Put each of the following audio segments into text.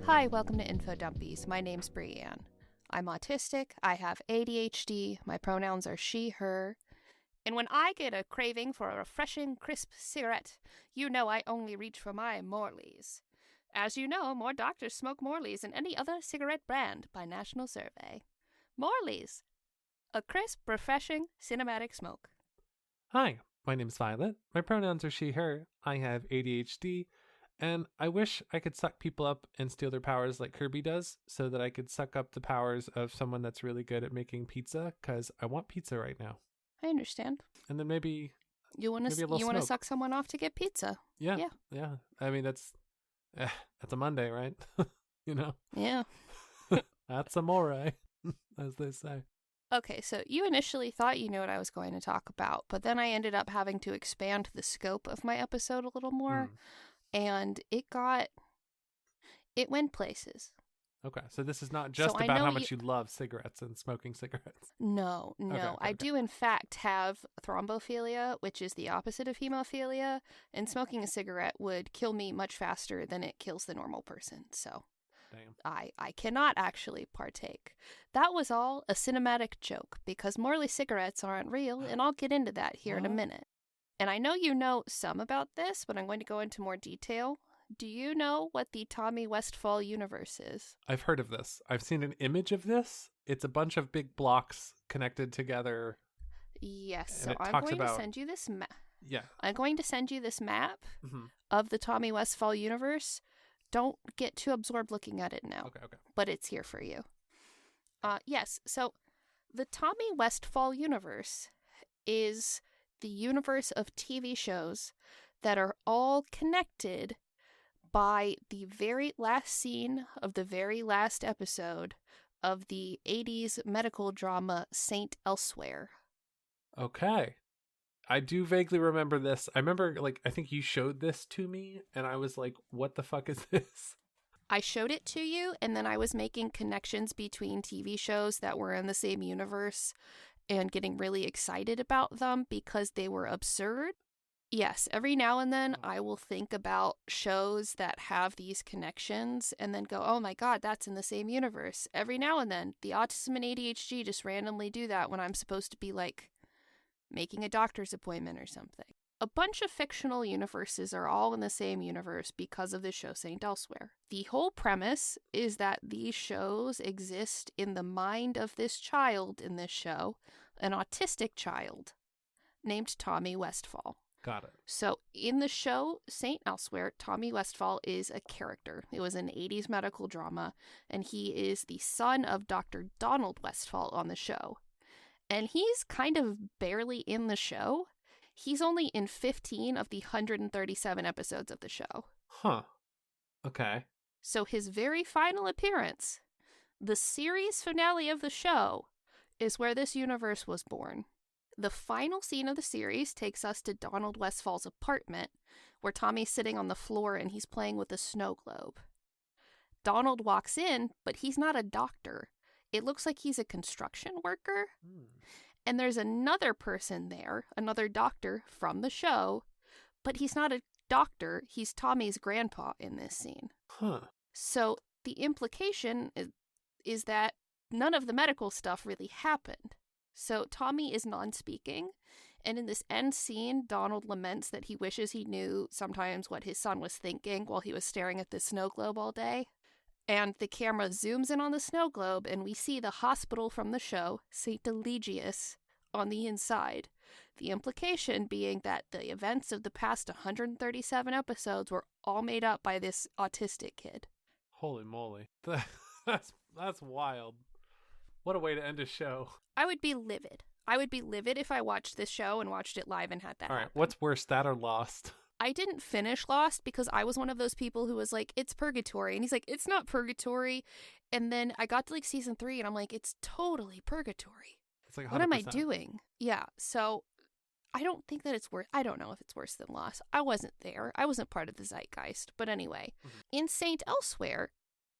Hi, welcome to Infodumpies. My name's Brianne. I'm autistic, I have ADHD, my pronouns are she, her, and when I get a craving for a refreshing, crisp cigarette, you know I only reach for my Morleys. As you know, more doctors smoke Morleys than any other cigarette brand by national survey. Morleys, a crisp, refreshing, cinematic smoke. Hi, my name's Violet. My pronouns are she, her. I have ADHD, and I wish I could suck people up and steal their powers like Kirby does, so that I could suck up the powers of someone that's really good at making pizza, because I want pizza right now. I understand. And then maybe You want to suck someone off to get pizza. Yeah. I mean, that's a Monday, right? You know? Yeah. That's amore, as they say. Okay, so you initially thought you knew what I was going to talk about, but then I ended up having to expand the scope of my episode a little more, and it went places. Okay, so this is not just about how much you love cigarettes and smoking cigarettes. No. Okay. I do, in fact, have thrombophilia, which is the opposite of hemophilia, and smoking a cigarette would kill me much faster than it kills the normal person, so... Damn. I cannot actually partake. That was all a cinematic joke, because Morley cigarettes aren't real, and I'll get into that here in a minute. And I know you know some about this, but I'm going to go into more detail. Do you know what the Tommy Westphall Universe is? I've heard of this. I've seen an image of this. It's a bunch of big blocks connected together. Yes, so I'm going to send you this map. Yeah. I'm going to send you this map of the Tommy Westphall Universe. Don't get too absorbed looking at it now. Okay. But it's here for you. Yes, so the Tommy Westphall Universe is the universe of TV shows that are all connected by the very last scene of the very last episode of the 80s medical drama Saint Eslewhere. Okay. I do vaguely remember this. I remember, I think you showed this to me, and I was like, what the fuck is this? I showed it to you, and then I was making connections between TV shows that were in the same universe and getting really excited about them because they were absurd. Yes, every now and then I will think about shows that have these connections and then go, oh my god, that's in the same universe. Every now and then, the autism and ADHD just randomly do that when I'm supposed to be making a doctor's appointment or something. A bunch of fictional universes are all in the same universe because of the show Saint Eslewhere. The whole premise is that these shows exist in the mind of this child in this show, an autistic child named Tommy Westphall. Got it. So in the show Saint Eslewhere, Tommy Westphall is a character. It was an 80s medical drama, and he is the son of Dr. Donald Westphall on the show. And he's kind of barely in the show. He's only in 15 of the 137 episodes of the show. Huh. Okay. So his very final appearance, the series finale of the show, is where this universe was born. The final scene of the series takes us to Donald Westphall's apartment, where Tommy's sitting on the floor and he's playing with a snow globe. Donald walks in, but he's not a doctor. It looks like he's a construction worker. And there's another person there, another doctor from the show, but he's not a doctor. He's Tommy's grandpa in this scene. Huh. So the implication is that none of the medical stuff really happened. So Tommy is non-speaking, and in this end scene, Donald laments that he wishes he knew sometimes what his son was thinking while he was staring at the snow globe all day. And the camera zooms in on the snow globe, and we see the hospital from the show, St. Eligius, on the inside. The implication being that the events of the past 137 episodes were all made up by this autistic kid. Holy moly. That's wild. What a way to end a show. I would be livid. I would be livid if I watched this show and watched it live and had that All right, happen. what's worse, that or Lost? I didn't finish Lost because I was one of those people who was like, it's purgatory. And he's like, it's not purgatory. And then I got to season 3 and I'm like, it's totally purgatory. It's like 100%. What am I doing? Yeah. So I don't think that it's worse. I don't know if it's worse than Lost. I wasn't there. I wasn't part of the zeitgeist. But anyway, in Saint Eslewhere,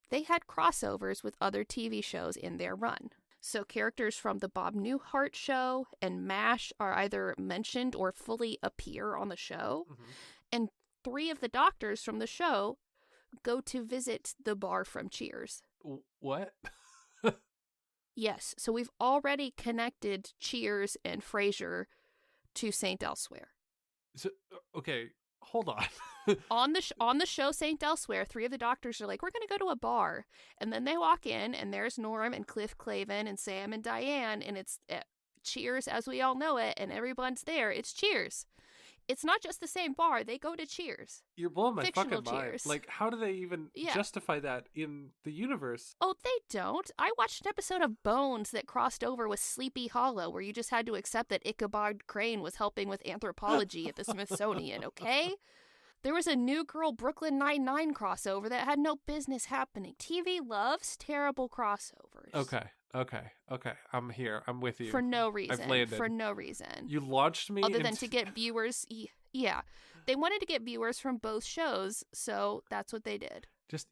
they had crossovers with other TV shows in their run. So characters from the Bob Newhart show and MASH are either mentioned or fully appear on the show. And 3 of the doctors from the show go to visit the bar from Cheers. What? Yes, so we've already connected Cheers and Frasier to St. Elsewhere. So, okay, hold on. On the show St. Elsewhere, 3 of the doctors are like, we're going to go to a bar. And then they walk in, and there's Norm and Cliff Clavin and Sam and Diane, and it's Cheers as we all know it, and everyone's there. It's Cheers. It's not just the same bar. They go to Cheers. You're blowing my Fictional fucking mind. Cheers. Like, how do they even justify that in the universe? Oh, they don't. I watched an episode of Bones that crossed over with Sleepy Hollow, where you just had to accept that Ichabod Crane was helping with anthropology at the Smithsonian, okay? There was a New Girl Brooklyn Nine-Nine crossover that had no business happening. TV loves terrible crossovers. Okay. I'm here. I'm with you. For no reason. I've landed. For no reason. You launched me other than to get viewers. Yeah. They wanted to get viewers from both shows, so that's what they did. Just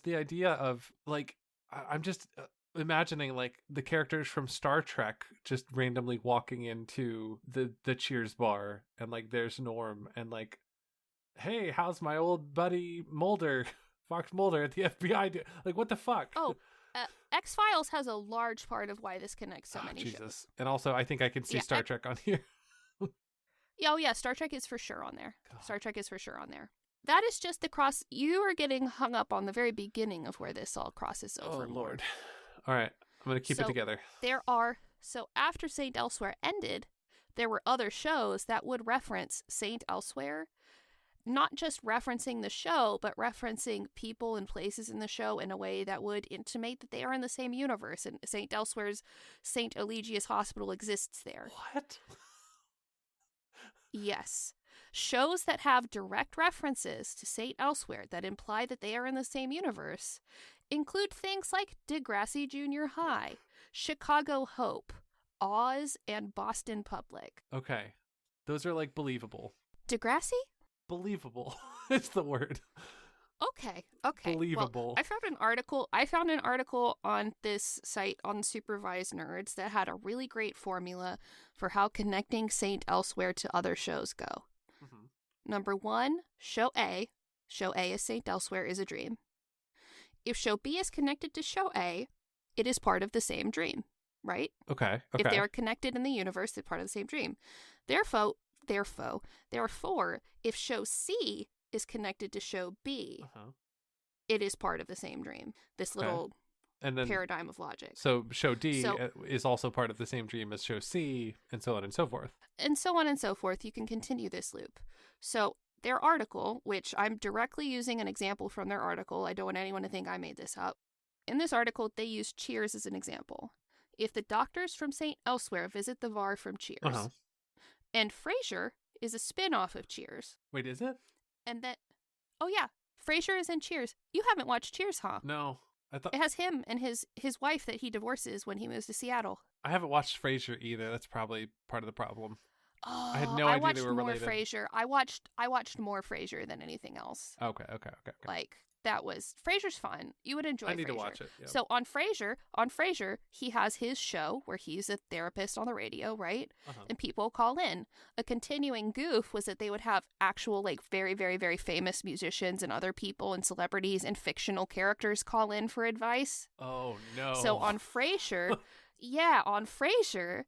the idea of, like, I'm just imagining, like, the characters from Star Trek just randomly walking into the Cheers bar, and, like, there's Norm, and, like, hey, how's my old buddy Mulder, Fox Mulder at the FBI? Like, what the fuck? Oh, X-Files has a large part of why this connects so many shows. And also, I think I can see Star Trek on here. Yeah, Star Trek is for sure on there. God. Star Trek is for sure on there. That is just the cross. You are getting hung up on the very beginning of where this all crosses over. Oh, Lord. All right. I'm going to keep it together. So after St. Elsewhere ended, there were other shows that would reference St. Elsewhere, not just referencing the show, but referencing people and places in the show in a way that would intimate that they are in the same universe. And St. Elsewhere's St. Eligius Hospital exists there. What? Yes. Shows that have direct references to St. Elsewhere that imply that they are in the same universe include things like Degrassi Junior High, Chicago Hope, Oz, and Boston Public. Okay. Those are, like, believable. Degrassi? Believable. It's the word. Okay. Believable. Well, I found an article on this site, Unsupervised Nerds, that had a really great formula for how connecting St. Elsewhere to other shows go. Mm-hmm. Number 1, show A is St. Elsewhere is a dream. If show B is connected to show A, it is part of the same dream, right? Okay. If they are connected in the universe, they're part of the same dream. Therefore, if show C is connected to show B, it is part of the same dream. This little paradigm of logic. So show D is also part of the same dream as show C, and so on and so forth. And so on and so forth. You can continue this loop. So their article, which I'm directly using an example from their article. I don't want anyone to think I made this up. In this article, they use Cheers as an example. If the doctors from St. Elsewhere visit the VAR from Cheers, and Frasier is a spin-off of Cheers. Wait, is it? And that, oh yeah, Frasier is in Cheers. You haven't watched Cheers, huh? No. I thought it has him and his wife that he divorces when he moves to Seattle. I haven't watched Frasier either. That's probably part of the problem. Oh, I had no idea they were related. Frasier. I watched more Frasier than anything else. Okay. Like, that was Frasier's fun. You would enjoy Frasier. I need to watch it. Yeah. So on Frasier, he has his show where he's a therapist on the radio, right? And people call in. A continuing goof was that they would have actual, like, very, very, very famous musicians and other people and celebrities and fictional characters call in for advice. Oh, no. So on Frasier,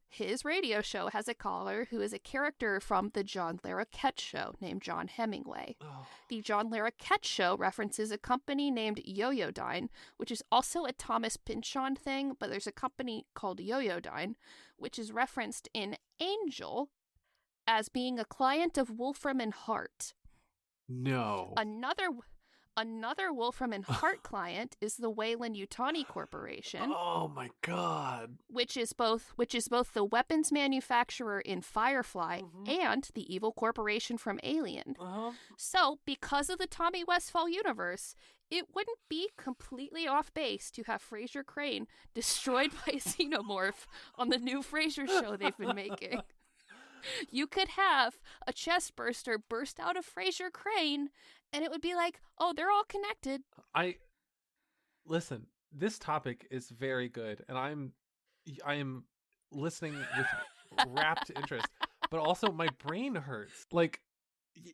his radio show has a caller who is a character from the John Larroquette Show named John Hemingway. Oh. The John Larroquette Show references a company named Yo-Yo-Dine, which is also a Thomas Pynchon thing, but there's a company called Yo-Yo-Dine, which is referenced in Angel as being a client of Wolfram and Hart. No. Another Wolfram and Hart client is the Weyland-Yutani Corporation. Oh my God! Which is both the weapons manufacturer in Firefly and the evil corporation from Alien. So, because of the Tommy Westphall universe, it wouldn't be completely off base to have Frasier Crane destroyed by a xenomorph on the new Frasier show they've been making. You could have a chest burster burst out of Frasier Crane, and it would be like, oh, they're all connected. Listen, this topic is very good, and I am listening with rapt interest, but also my brain hurts. Like,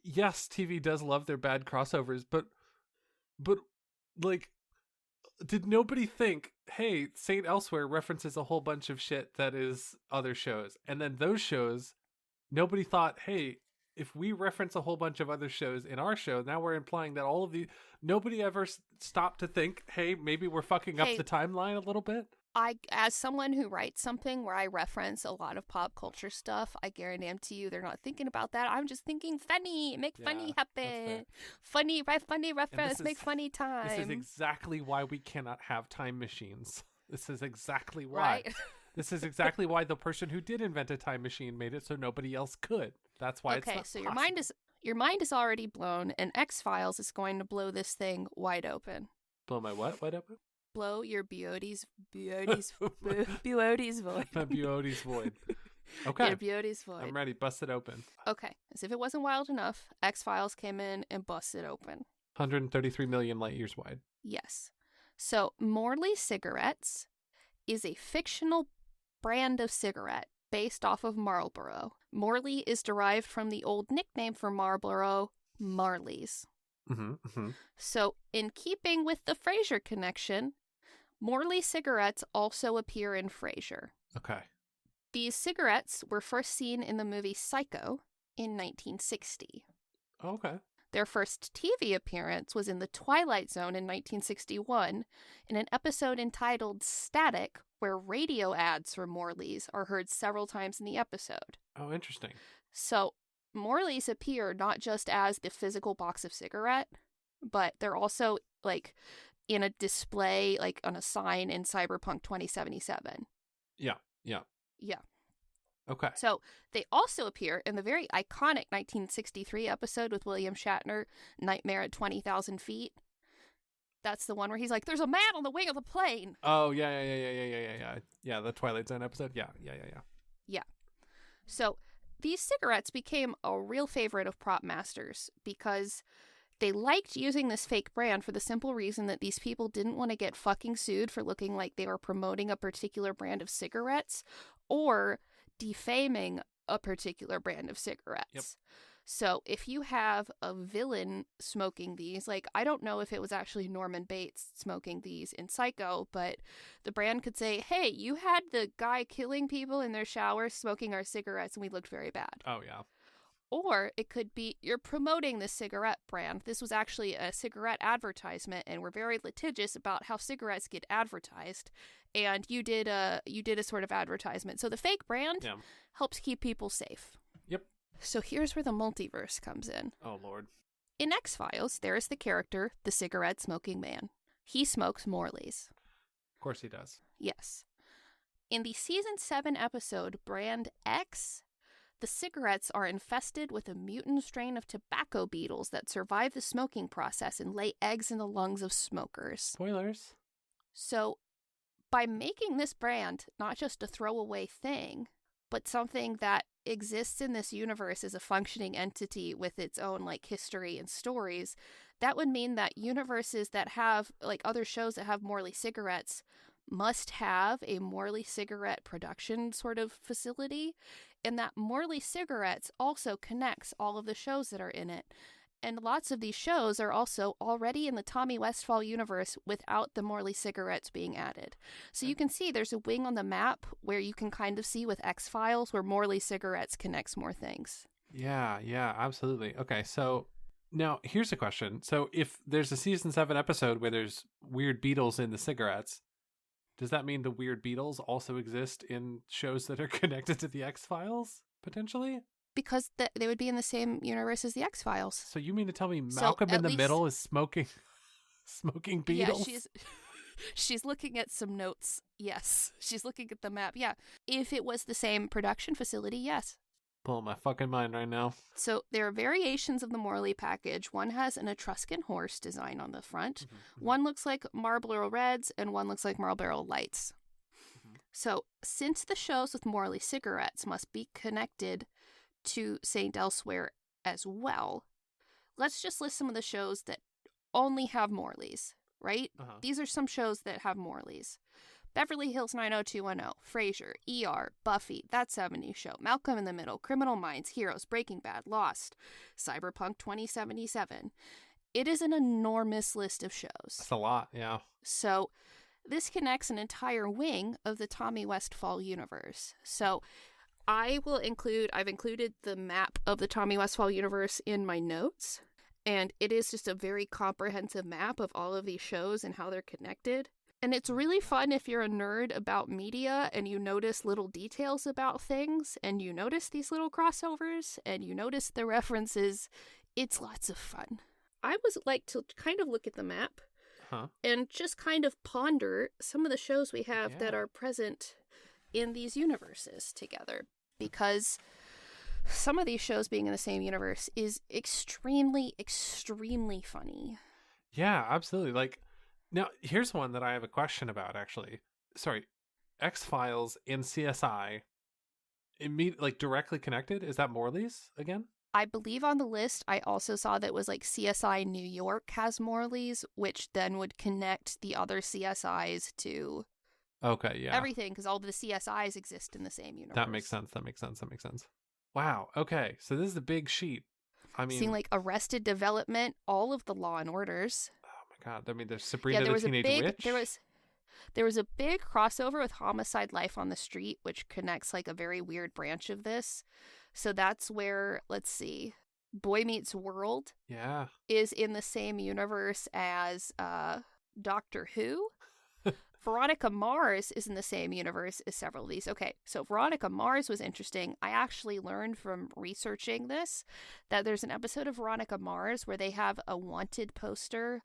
yes, TV does love their bad crossovers, but But, like, did nobody think, hey, St. Elsewhere references a whole bunch of shit that is other shows? And then those shows, nobody thought, hey, if we reference a whole bunch of other shows in our show, now we're implying that all of the... Nobody ever stopped to think, hey, maybe we're fucking up the timeline a little bit? As someone who writes something where I reference a lot of pop culture stuff, I guarantee you they're not thinking about that. I'm just thinking funny, make funny happen. Funny reference, make funny time. This is exactly why we cannot have time machines. This is exactly why. Right? This is exactly why the person who did invent a time machine made it so nobody else could. That's why it's not so possible. your mind is already blown, and X-Files is going to blow this thing wide open. Blow my what wide open? Blow your beauty's void. My beauty's void. Okay. Your beauty's void. I'm ready. Bust it open. Okay. As if it wasn't wild enough, X-Files came in and busted open. 133 million light years wide. Yes. So Morley Cigarettes is a fictional brand of cigarette based off of Marlboro. Morley is derived from the old nickname for Marlboro, Marley's. So in keeping with the Frasier connection, Morley cigarettes also appear in Frasier. Okay. These cigarettes were first seen in the movie Psycho in 1960. Okay. Their first TV appearance was in The Twilight Zone in 1961 in an episode entitled Static, where radio ads for Morley's are heard several times in the episode. Oh, interesting. So Morley's appear not just as the physical box of cigarette, but they're also like in a display, like on a sign in Cyberpunk 2077. Yeah. Okay. So they also appear in the very iconic 1963 episode with William Shatner, Nightmare at 20,000 Feet. That's the one where he's like, there's a man on the wing of the plane. Oh, yeah. Yeah, the Twilight Zone episode. Yeah. Yeah. So these cigarettes became a real favorite of prop masters because they liked using this fake brand for the simple reason that these people didn't want to get fucking sued for looking like they were promoting a particular brand of cigarettes or defaming a particular brand of cigarettes. Yep. So if you have a villain smoking these, like I don't know if it was actually Norman Bates smoking these in Psycho, but the brand could say, hey, you had the guy killing people in their showers smoking our cigarettes and we looked very bad. Oh, yeah. Or it could be you're promoting this cigarette brand. This was actually a cigarette advertisement, and we're very litigious about how cigarettes get advertised. And you did a sort of advertisement. So the fake brand helps keep people safe. Yep. So here's where the multiverse comes in. Oh, Lord. In X-Files, there is the character, the cigarette-smoking man. He smokes Morley's. Of course he does. Yes. In the Season 7 episode, Brand X, the cigarettes are infested with a mutant strain of tobacco beetles that survive the smoking process and lay eggs in the lungs of smokers. Spoilers. So, by making this brand not just a throwaway thing, but something that exists in this universe as a functioning entity with its own like history and stories, that would mean that universes that have like other shows that have Morley cigarettes must have a Morley cigarette production sort of facility, and that Morley cigarettes also connects all of the shows that are in it. And lots of these shows are also already in the Tommy Westphall universe without the Morley cigarettes being added. So you can see there's a wing on the map where you can kind of see with X-Files where Morley cigarettes connects more things. Yeah, absolutely. Okay, so now here's a question. So if there's a Season 7 episode where there's weird beetles in the cigarettes, does that mean the weird beetles also exist in shows that are connected to the X-Files, potentially? Because they would be in the same universe as the X-Files. So you mean to tell me Malcolm in the Middle is smoking beetles? Yeah, she's looking at some notes. Yes, she's looking at the map. Yeah, if it was the same production facility, yes. Pulling my fucking mind right now. So there are variations of the Morley package. One has an Etruscan horse design on the front. Mm-hmm. One looks like Marlboro Reds, and one looks like Marlboro Lights. Mm-hmm. So since the shows with Morley cigarettes must be connected to St. Elsewhere as well, let's just list some of the shows that only have Morleys, right? Uh-huh. These are some shows that have Morleys. Beverly Hills 90210, Frasier, ER, Buffy, That 70s Show, Malcolm in the Middle, Criminal Minds, Heroes, Breaking Bad, Lost, Cyberpunk 2077. it is an enormous list of shows. That's a lot, yeah. So this connects an entire wing of the Tommy Westphall universe. So I've included the map of the Tommy Westphall universe in my notes, and it is just a very comprehensive map of all of these shows and how they're connected. And it's really fun if you're a nerd about media and you notice little details about things, and you notice these little crossovers, and you notice the references. It's lots of fun. I would like to kind of look at the map and just kind of ponder some of the shows we have that are present in these universes together, because some of these shows being in the same universe is extremely, extremely funny. Yeah, absolutely. Like, now, here's one that I have a question about, actually. Sorry, X-Files and CSI, directly connected? Is that Morley's again? I believe on the list, I also saw that was like CSI New York has Morley's, which then would connect the other CSIs to everything, because all the CSIs exist in the same universe. That makes sense. Wow, okay, so this is a big sheet. I mean, seeing like Arrested Development, all of the Law and Orders. God, I mean, there's Sabrina the Teenage Witch. There was a big crossover with Homicide: Life on the Street, which connects like a very weird branch of this. So that's where, let's see, Boy Meets World is in the same universe as Doctor Who. Veronica Mars is in the same universe as several of these. Okay, so Veronica Mars was interesting. I actually learned from researching this that there's an episode of Veronica Mars where they have a wanted poster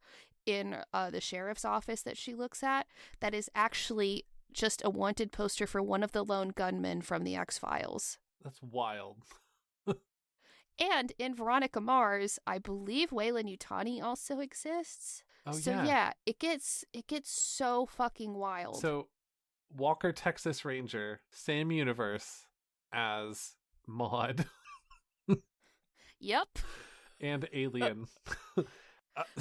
in the sheriff's office that she looks at that is actually just a wanted poster for one of the lone gunmen from the X-Files. That's wild. And in Veronica Mars, I believe Weyland-Yutani also exists. Oh, so yeah, it gets so fucking wild. So Walker Texas Ranger, same universe as Maud. Yep. And Alien.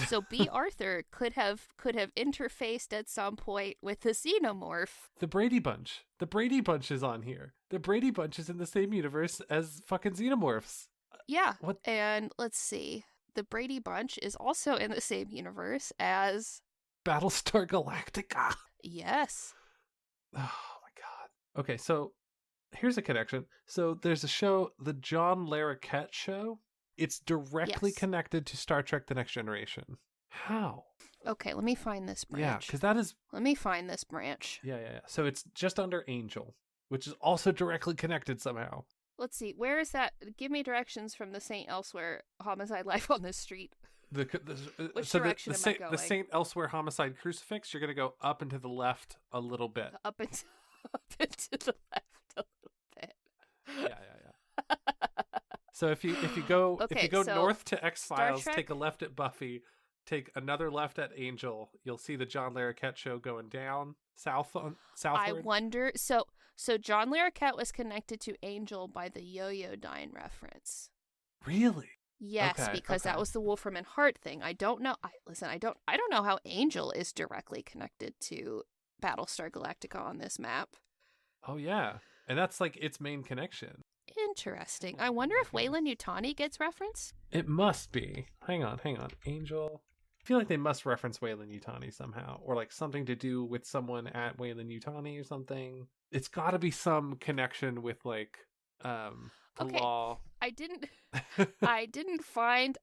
So B. Arthur could have interfaced at some point with the xenomorph. The Brady Bunch. The Brady Bunch is on here. The Brady Bunch is in the same universe as fucking xenomorphs. Yeah. What? And let's see. The Brady Bunch is also in the same universe as Battlestar Galactica. Yes. Oh my god. Okay, so here's a connection. So there's a show, the John Larroquette Show. It's directly connected to Star Trek: The Next Generation. How? Okay, let me find this branch. Yeah, because that is... Let me find this branch. Yeah. So it's just under Angel, which is also directly connected somehow. Let's see. Where is that? Give me directions from the St. Elsewhere Homicide: Life on the Street. Which direction am I going? The St. Elsewhere Homicide Crucifix, you're going to go up and to the left a little bit. Up and to the left a little bit. Yeah. So if you go north to X-Files, take a left at Buffy, take another left at Angel, you'll see the John Larroquette Show going down southward. I wonder. So John Larroquette was connected to Angel by the Yo-Yo Dine reference. Really? Yes, because that was the Wolfram and Hart thing. I don't know. I don't know how Angel is directly connected to Battlestar Galactica on this map. Oh yeah, and that's like its main connection. Interesting. I wonder if Weyland-Yutani gets referenced? It must be. Hang on. Angel. I feel like they must reference Weyland-Yutani somehow, or like something to do with someone at Weyland-Yutani or something. It's got to be some connection with like the law. I didn't find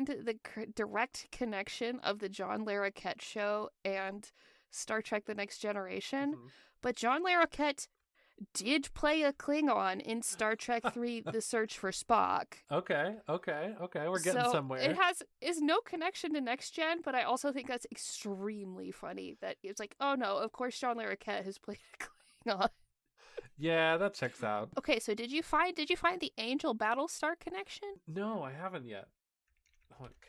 the direct connection of the John Larroquette Show and Star Trek: The Next Generation, but John Larroquette did play a Klingon in Star Trek 3 The Search for Spock. Okay. We're getting somewhere. It is no connection to Next Gen, but I also think that's extremely funny that it's like, oh no, of course John Larroquette has played a Klingon. Yeah, that checks out. Okay, so did you find the Angel Battlestar connection? No, I haven't yet.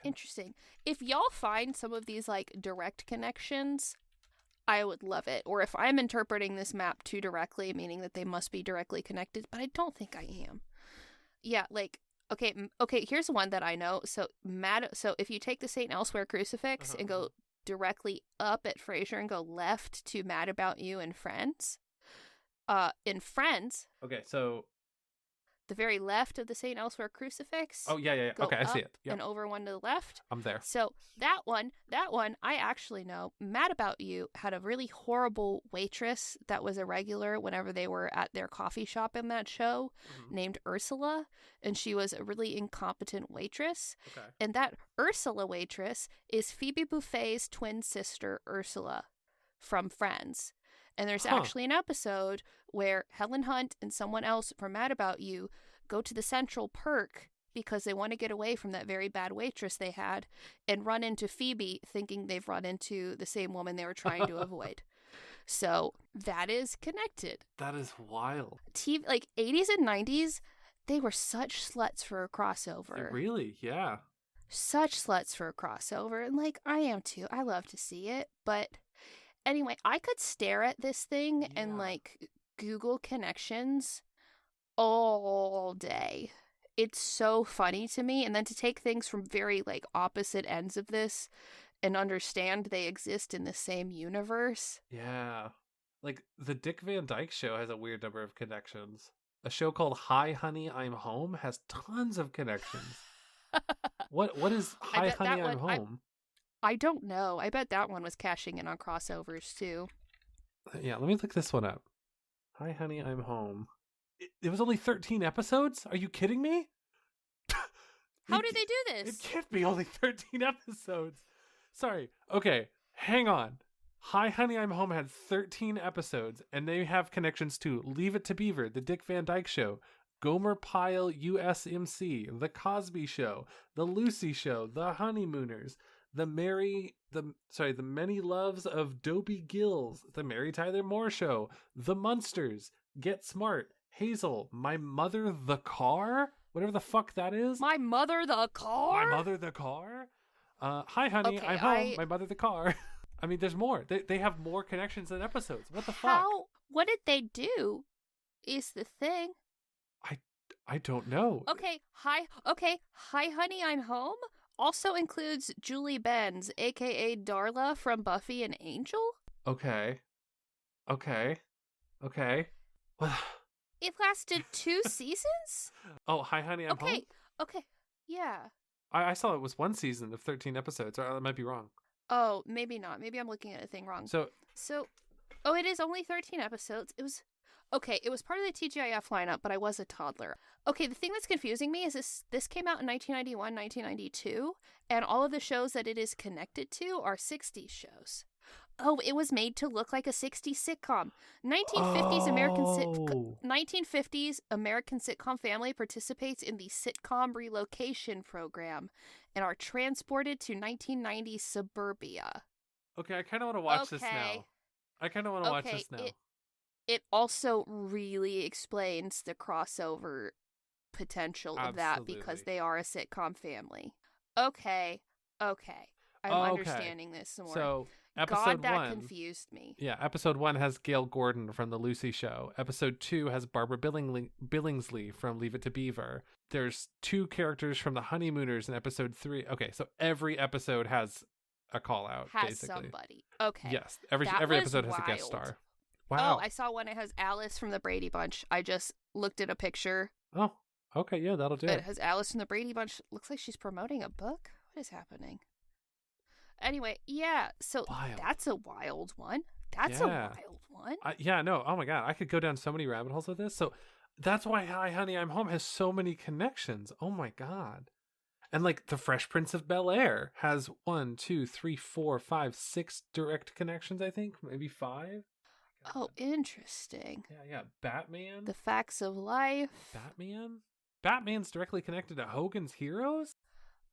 Interesting. If y'all find some of these like direct connections, I would love it. Or if I'm interpreting this map too directly, meaning that they must be directly connected, but I don't think I am. Yeah, like, okay, here's one that I know. So if you take the St. Elsewhere Crucifix and go directly up at Frasier and go left to Mad About You and Friends, in Friends... Okay, so the very left of the St. Elsewhere crucifix. Oh, yeah. Go Okay, I see it. Yep. And over one to the left. I'm there. So that one, I actually know. Mad About You had a really horrible waitress that was a regular whenever they were at their coffee shop in that show, named Ursula, and she was a really incompetent waitress. Okay. And that Ursula waitress is Phoebe Buffay's twin sister, Ursula, from Friends. And there's actually an episode where Helen Hunt and someone else from Mad About You go to the Central Perk because they want to get away from that very bad waitress they had and run into Phoebe thinking they've run into the same woman they were trying to avoid. So that is connected. That is wild. TV, like 80s and 90s, they were such sluts for a crossover. Really? Yeah. Such sluts for a crossover. And like, I am too. I love to see it. But anyway, I could stare at this thing and like Google connections all day. It's so funny to me. And then to take things from very like opposite ends of this and understand they exist in the same universe. Yeah. Like the Dick Van Dyke Show has a weird number of connections. A show called Hi Honey I'm Home has tons of connections. What is Hi Honey I'm Home? I don't know. I bet that one was cashing in on crossovers too. Yeah, let me look this one up. Hi Honey I'm Home. It was only 13 episodes? Are you kidding me? How did they do this? It can't be only 13 episodes. Sorry. Okay, hang on. Hi Honey I'm Home had 13 episodes, and they have connections to Leave It to Beaver, The Dick Van Dyke Show, Gomer Pyle USMC, The Cosby Show, The Lucy Show, The Honeymooners, The Many Loves of Dopey Gills, The Mary Tyler Moore Show, The Munsters, Get Smart, Hazel, My Mother the Car, whatever the fuck that is. My Mother the Car? My Mother the Car? Hi Honey, I'm Home, My Mother the Car. I mean, there's more. They have more connections than episodes. What the fuck? What did they do is the thing. I don't know. Okay, Hi Honey, I'm Home also includes Julie Benz, aka Darla from Buffy and Angel. Okay. It lasted 2 seasons? Oh, Hi Honey, I'm Home? Okay, yeah. I saw it was 1 season of 13 episodes. Or I might be wrong. Oh, maybe not. Maybe I'm looking at a thing wrong. So, it is only 13 episodes. It was part of the TGIF lineup, but I was a toddler. Okay, the thing that's confusing me is this came out in 1991, 1992, and all of the shows that it is connected to are 60s shows. Oh, it was made to look like a 60s sitcom. 1950s American sitcom family participates in the sitcom relocation program and are transported to 1990s suburbia. Okay, I kind of want to watch this now. Watch this now. It also really explains the crossover potential of that because they are a sitcom family. Okay. I'm understanding this more. So, episode 1. That confused me. Yeah, episode 1 has Gail Gordon from The Lucy Show. Episode 2 has Barbara Billingsley from Leave It to Beaver. There's 2 characters from The Honeymooners in episode 3. Okay, so every episode has a call out, basically. Somebody. Okay. Yes, every episode has a guest star. Wow. Oh, I saw one. It has Alice from the Brady Bunch. I just looked at a picture. Oh, okay. Yeah, that'll do it. It has Alice from the Brady Bunch. Looks like she's promoting a book. What is happening? Anyway, yeah. So that's a wild one. No. Oh my God. I could go down so many rabbit holes with this. So that's why Hi Honey I'm Home has so many connections. Oh my God. And like the Fresh Prince of Bel-Air has 1, 2, 3, 4, 5, 6 direct connections, I think. Maybe 5. Oh, interesting. Yeah. Batman. The Facts of Life. Batman's directly connected to Hogan's Heroes?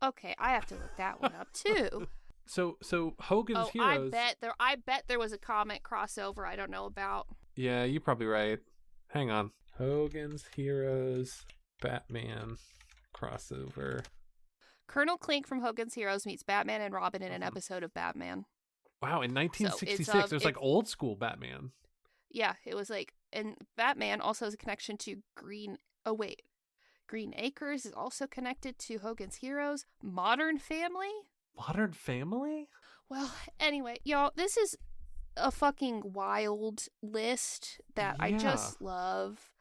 Okay, I have to look that one up too. So Hogan's Heroes. I bet there was a comic crossover I don't know about. Yeah, you're probably right. Hang on. Hogan's Heroes, Batman crossover. Colonel Klink from Hogan's Heroes meets Batman and Robin in an episode of Batman. Wow, in 1966, it was like old school Batman. Yeah, it was like, and Batman also has a connection to Green Acres is also connected to Hogan's Heroes. Modern Family? Well, anyway, y'all, this is a fucking wild list that I just love.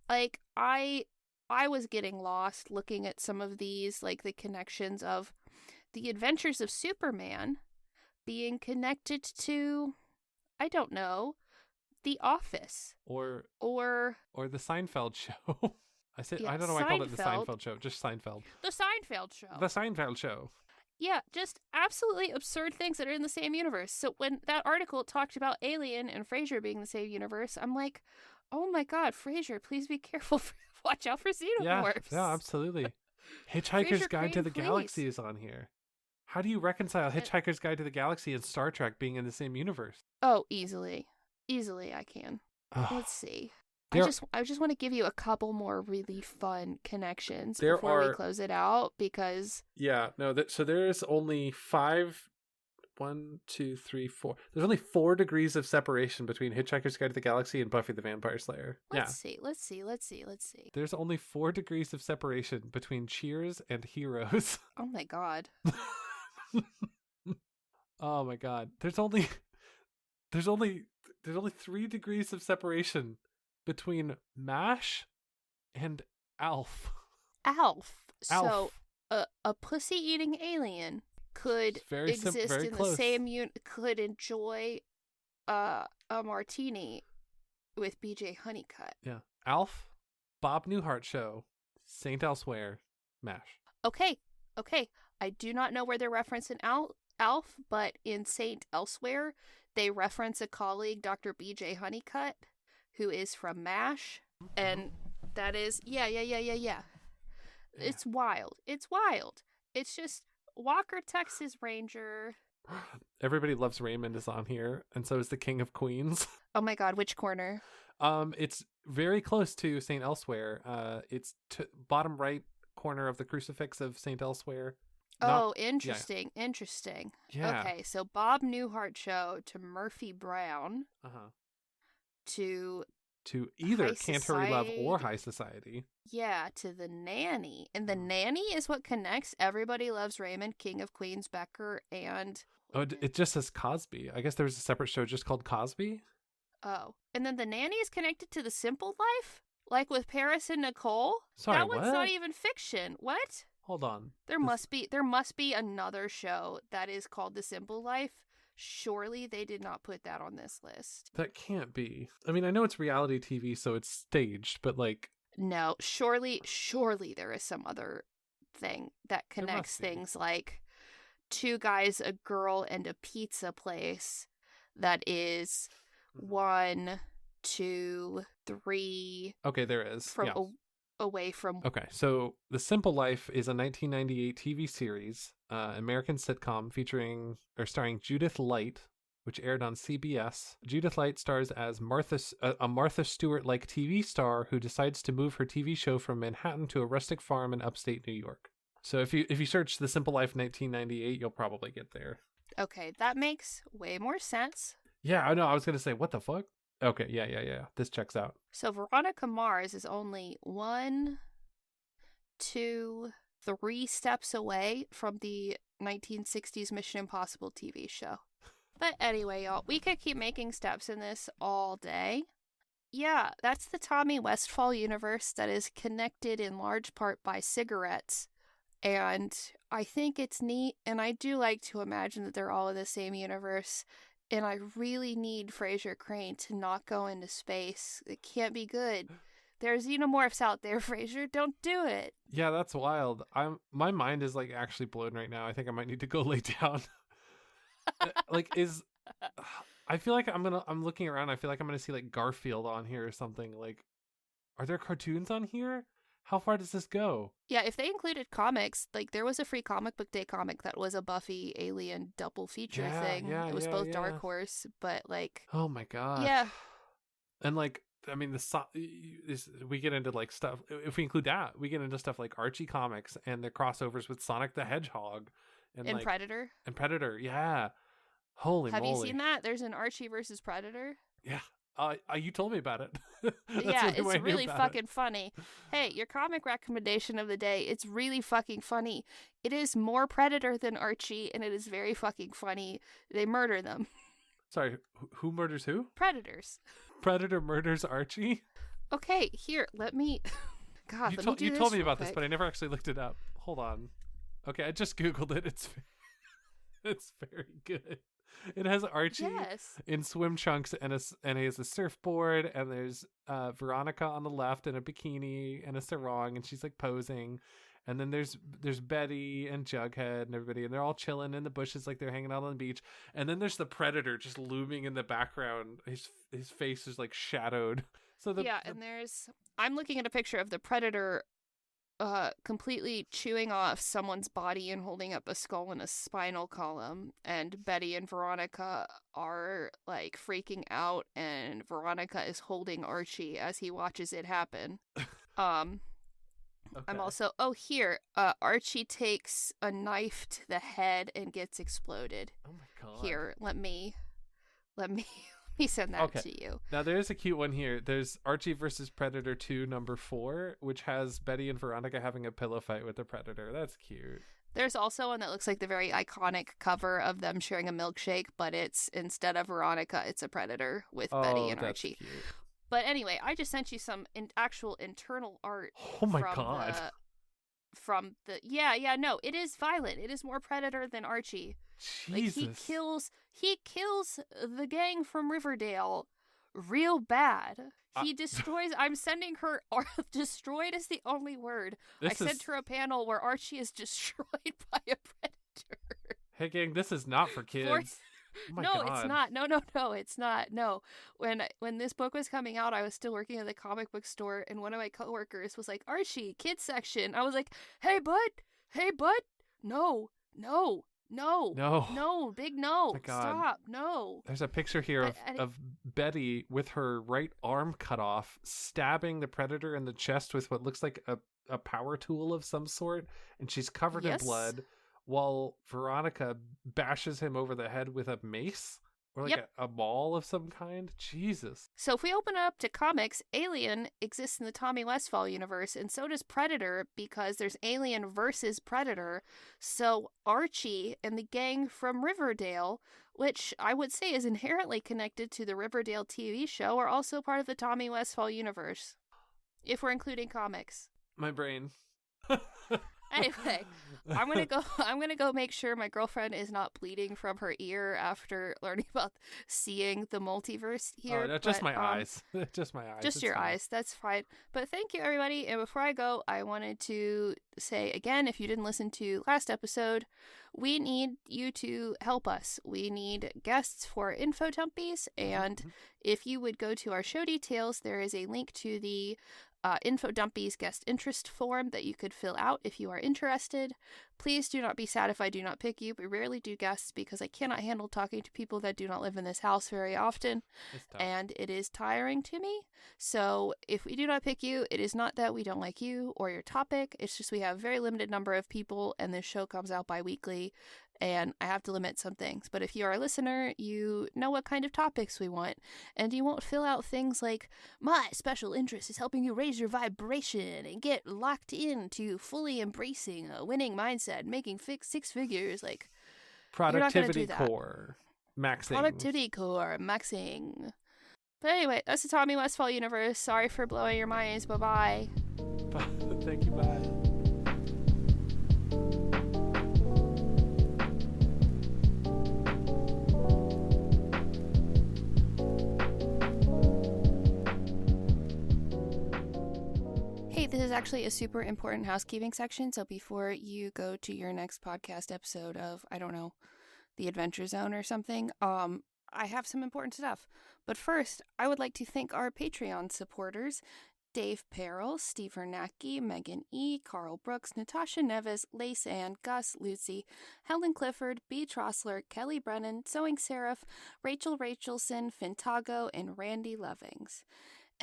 Like, I I was getting lost looking at some of these, like the connections of the Adventures of Superman being connected to, I don't know, The Office. Or the Seinfeld show. I don't know why I called it the Seinfeld show. Just Seinfeld. The Seinfeld show. The Seinfeld show. Yeah, just absolutely absurd things that are in the same universe. So when that article talked about Alien and Frasier being the same universe, I'm like, oh my god, Frasier, please be careful. Watch out for xenomorphs. Yeah, absolutely. Hitchhiker's Guide to the Galaxy is on here. How do you reconcile Hitchhiker's Guide to the Galaxy and Star Trek being in the same universe? Oh, easily. Easily I can. Let's see. I just want to give you a couple more really fun connections before we close it out, because so there's only 5, 1, 2, 3, 4. There's only 4 degrees of separation between Hitchhiker's Guide to the Galaxy and Buffy the Vampire Slayer. Let's see. There's only 4 degrees of separation between Cheers and Heroes. Oh my god. Oh my god. There's only 3 degrees of separation between MASH and ALF. ALF. So a pussy-eating alien could exist in the same could enjoy a martini with BJ Honeycutt. Yeah. ALF, Bob Newhart Show, Saint Elsewhere, MASH. Okay. I do not know where they're referencing ALF, but in Saint Elsewhere, they reference a colleague, Dr. BJ Honeycutt, who is from MASH, and that is, yeah. It's wild. It's just Walker, Texas Ranger. Everybody Loves Raymond is on here, and so is the King of Queens. Oh my god, which corner? It's very close to Saint Elsewhere. It's bottom right corner of the crucifix of Saint Elsewhere. Interesting. Yeah. Okay, so Bob Newhart Show to Murphy Brown. To either Can't Hurry Love or High Society. Yeah, to The Nanny. And The Nanny is what connects Everybody Loves Raymond, King of Queens, Becker, and... Oh, it just says Cosby. I guess there was a separate show just called Cosby? Oh. And then The Nanny is connected to The Simple Life? Like with Paris and Nicole? Sorry, that one's what? not even fiction. What? Hold on. There must be another show that is called The Simple Life. Surely they did not put that on this list. That can't be. I mean, I know it's reality TV, so it's staged, but like... No, surely there is some other thing that connects things like 2 Guys, a Girl, and a Pizza Place that is 1, 2, 3... Okay, there is. Away from... Okay, so The Simple Life is a 1998 TV series, American sitcom starring Judith Light, which aired on CBS. Judith Light stars as a Martha Stewart-like TV star who decides to move her TV show from Manhattan to a rustic farm in upstate New York. So if you search The Simple Life 1998, you'll probably get there. Okay, that makes way more sense. Yeah, I know. I was going to say, what the fuck? Okay, yeah. This checks out. So Veronica Mars is only 1, 2, 3 steps away from the 1960s Mission Impossible TV show. But anyway, y'all, we could keep making steps in this all day. Yeah, that's the Tommy Westphall universe that is connected in large part by cigarettes. And I think it's neat, and I do like to imagine that they're all in the same universe. And I really need Frasier Crane to not go into space. It can't be good. There's xenomorphs out there, Frasier. Don't do it. Yeah, that's wild. My mind is like actually blown right now. I think I might need to go lay down. I feel like I'm looking around. I feel like I'm gonna see like Garfield on here or something. Like, are there cartoons on here? How far does this go? Yeah, if they included comics, like there was a free comic book day comic that was a Buffy Alien double feature thing. It was both Dark Horse, but like... Oh my god. Yeah. And like, I mean, we get into like stuff, if we include that, we get into stuff like Archie comics and the crossovers with Sonic the Hedgehog. And like, Predator. And Predator, yeah. Holy moly. Have you seen that? There's an Archie versus Predator. Yeah. You told me about it. Yeah, it's really fucking funny. Hey, your comic recommendation of the day, it's really fucking funny. It is more Predator than Archie, and it is very fucking funny. They murder them. Sorry, who murders who? Predators. Predator murders Archie? Okay, here, let me... God, you told me about this, but I never actually looked it up. Hold on. Okay, I just Googled it. It's very good. It has Archie in swim trunks and he has a surfboard, and there's Veronica on the left in a bikini and a sarong, and she's like posing. And then there's Betty and Jughead and everybody, and they're all chilling in the bushes like they're hanging out on the beach. And then there's the Predator just looming in the background. His face is like shadowed. So I'm looking at a picture of the Predator completely chewing off someone's body and holding up a skull and a spinal column, and Betty and Veronica are like freaking out, and Veronica is holding Archie as he watches it happen. Okay. I'm also Archie takes a knife to the head and gets exploded. Oh my god. Here, let me send that to you. Now there's a cute one here. There's Archie versus Predator 2 number 4, which has Betty and Veronica having a pillow fight with the Predator. That's cute. There's also one that looks like the very iconic cover of them sharing a milkshake, but it's instead of Veronica, it's a Predator with Betty and Archie. Cute. But anyway, I just sent you some actual internal art. Oh my god. It is violent. It is more Predator than Archie. Jesus. Like he kills the gang from Riverdale real bad. He destroys. I'm sending her. Destroyed is the only word. I sent her a panel where Archie is destroyed by a predator. Hey gang, this is not for kids. Oh my God. It's not. No, it's not. No. When this book was coming out, I was still working at the comic book store, and one of my coworkers was like, "Archie, kids section." I was like, "Hey, bud, no, big no, stop, no." There's a picture here of Betty with her right arm cut off, stabbing the Predator in the chest with what looks like a power tool of some sort, and she's covered in blood, while Veronica bashes him over the head with a mace or like a maul of some kind. Jesus. So if we open up to comics, Alien exists in the Tommy Westphall universe, and so does Predator, because there's Alien versus Predator. So Archie and the gang from Riverdale, which I would say is inherently connected to the Riverdale TV show, are also part of the Tommy Westphall universe, if we're including comics. My brain. Anyway, I'm gonna go make sure my girlfriend is not bleeding from her ear after learning about seeing the multiverse here. Oh, no, just my eyes. Just my eyes. Just your eyes. That's fine. But thank you, everybody. And before I go, I wanted to say again, if you didn't listen to last episode, we need you to help us. We need guests for Infodumpies, and if you would go to our show details, there is a link to the Infodumpies guest interest form that you could fill out if you are interested. Please do not be sad if I do not pick you. We rarely do guests because I cannot handle talking to people that do not live in this house very often, and it is tiring to me. So if we do not pick you, it is not that we don't like you or your topic. It's just we have a very limited number of people, and this show comes out bi-weekly, and I have to limit some things. But if you are a listener, you know what kind of topics we want, and you won't fill out things like, "My special interest is helping you raise your vibration and get locked into fully embracing a winning mindset, making six figures." Like, productivity core maxing. But anyway, that's the Tommy Westphall universe. Sorry for blowing your minds. Bye-bye. Thank you, bye. This is actually a super important housekeeping section, so before you go to your next podcast episode of, I don't know, The Adventure Zone or something, I have some important stuff. But first, I would like to thank our Patreon supporters: Dave Perrell, Steve Vernacki, Megan E., Carl Brooks, Natasha Neves, Lace Ann, Gus, Lucy, Helen Clifford, B. Trossler, Kelly Brennan, Sewing Seraph, Rachel Rachelson, Fintago, and Randy Lovings.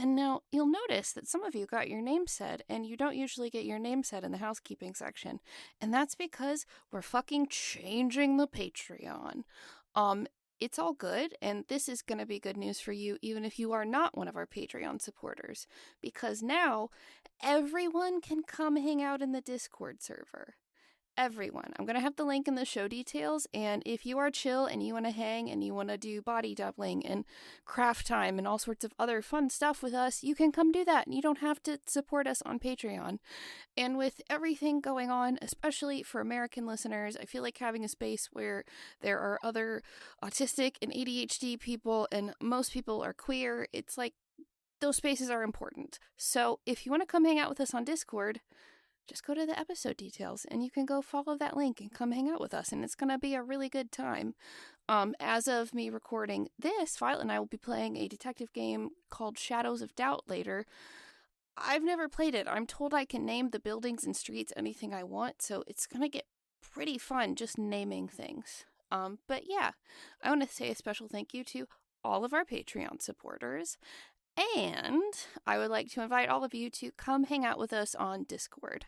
And now, you'll notice that some of you got your name said, and you don't usually get your name said in the housekeeping section. And that's because we're fucking changing the Patreon. It's all good, and this is going to be good news for you, even if you are not one of our Patreon supporters. Because now, everyone can come hang out in the Discord server. everyone. I'm going to have the link in the show details, and if you are chill and you want to hang and you want to do body doubling and craft time and all sorts of other fun stuff with us, you can come do that, and you don't have to support us on Patreon. And with everything going on, especially for American listeners, I feel like having a space where there are other autistic and ADHD people, and most people are queer, it's like those spaces are important. So if you want to come hang out with us on Discord, just go to the episode details and you can go follow that link and come hang out with us, and it's going to be a really good time. As of me recording this, Violet and I will be playing a detective game called Shadows of Doubt later. I've never played it. I'm told I can name the buildings and streets anything I want, so it's going to get pretty fun just naming things. But yeah, I want to say a special thank you to all of our Patreon supporters, and I would like to invite all of you to come hang out with us on Discord.